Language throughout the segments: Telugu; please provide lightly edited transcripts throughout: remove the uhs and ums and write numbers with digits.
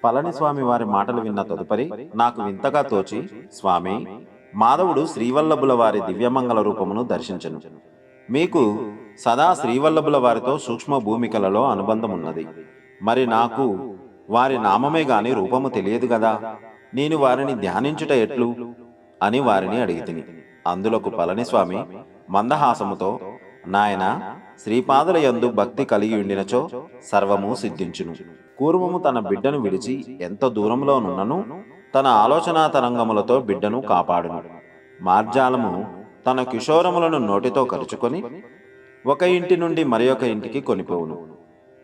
పళనిస్వామి వారి మాటలు విన్న తదుపరి నాకు వింతగా తోచి, స్వామి, మాధవుడు శ్రీవల్లభుల వారి దివ్యమంగళ రూపమును దర్శించను. మీకు సదా శ్రీవల్లభుల వారితో సూక్ష్మ భూమికలలో అనుబంధం ఉన్నది. మరి నాకు వారి నామమే గాని రూపము తెలియదు గదా, నేను వారిని ధ్యానించుట ఎట్లు అని వారిని అడిగితిని. అందులకు పళనిస్వామి మందహాసముతో, నాయన, శ్రీపాదుల యందు భక్తి కలిగి ఉండినచో సర్వము సిద్ధించును. కూర్మము తన బిడ్డను విడిచి ఎంత దూరంలోనున్నను తన ఆలోచనా తరంగములతో బిడ్డను కాపాడును. మార్జాలము తన కిషోరములను నోటితో కరుచుకొని ఒక ఇంటి నుండి మరి ఒక ఇంటికి కొనిపోవును.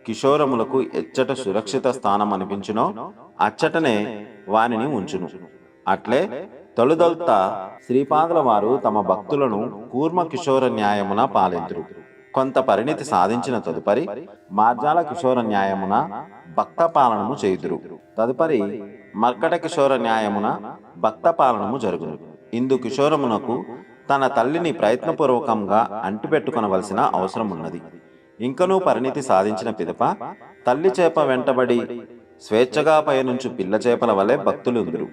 కిషోరములకు ఎచ్చట సురక్షిత స్థానం అనిపించునో అచ్చటనే వానిని ఉంచును. అట్లే తొలుదొల్త శ్రీపాదుల వారు తమ భక్తులను కూర్మ కిషోర న్యాయమున పాలింతురు. కొంత పరిణితి సాధించిన తదుపరి మార్జాల కిషోర న్యాయమున భక్త పాలనము చేయుదురు. తదుపరి మర్కట కిషోర న్యాయమున భక్త పాలనము జరుగును. ఇందు కిషోరమునకు తన తల్లిని ప్రయత్నపూర్వకంగా అంటిపెట్టుకొనవలసిన అవసరం ఉన్నది. ఇంకనూ పరిణితి సాధించిన పిదప తల్లి చేప వెంటబడి స్వేచ్ఛగా పయనుంచు పిల్ల చేపల వలె భక్తులుందురు.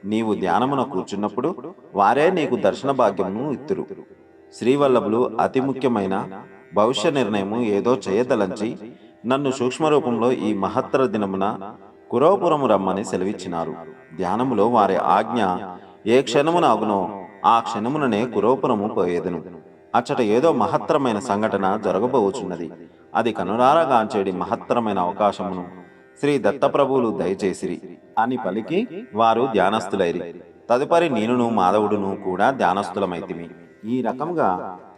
నీవు ధ్యానమున కూర్చున్నప్పుడు వారే నీకు దర్శన భాగ్యమును ఇత్తురు. శ్రీవల్లభులు అతి ముఖ్యమైన భవిష్య నిర్ణయము ఏదో చేయదలంచి నన్ను సూక్ష్మరూపంలో ఈ మహత్తర దినమున కురోపురము రమ్మని సెలవిచ్చినారు. ధ్యానములో వారి ఆజ్ఞ ఏ క్షణమున అగునో ఆ క్షణముననే కురోపురము పోయేదను. అచ్చట ఏదో మహత్తరమైన సంఘటన జరగబోచున్నది. అది కనురారగాంచేడి మహత్తరమైన అవకాశమును శ్రీ దత్తప్రభువులు దయచేసిరి అని పలికి వారు ధ్యానస్థులైరి. తదుపరి నేనును మాధవుడును కూడా ధ్యానస్థులమైతిమి. ఈ రకంగా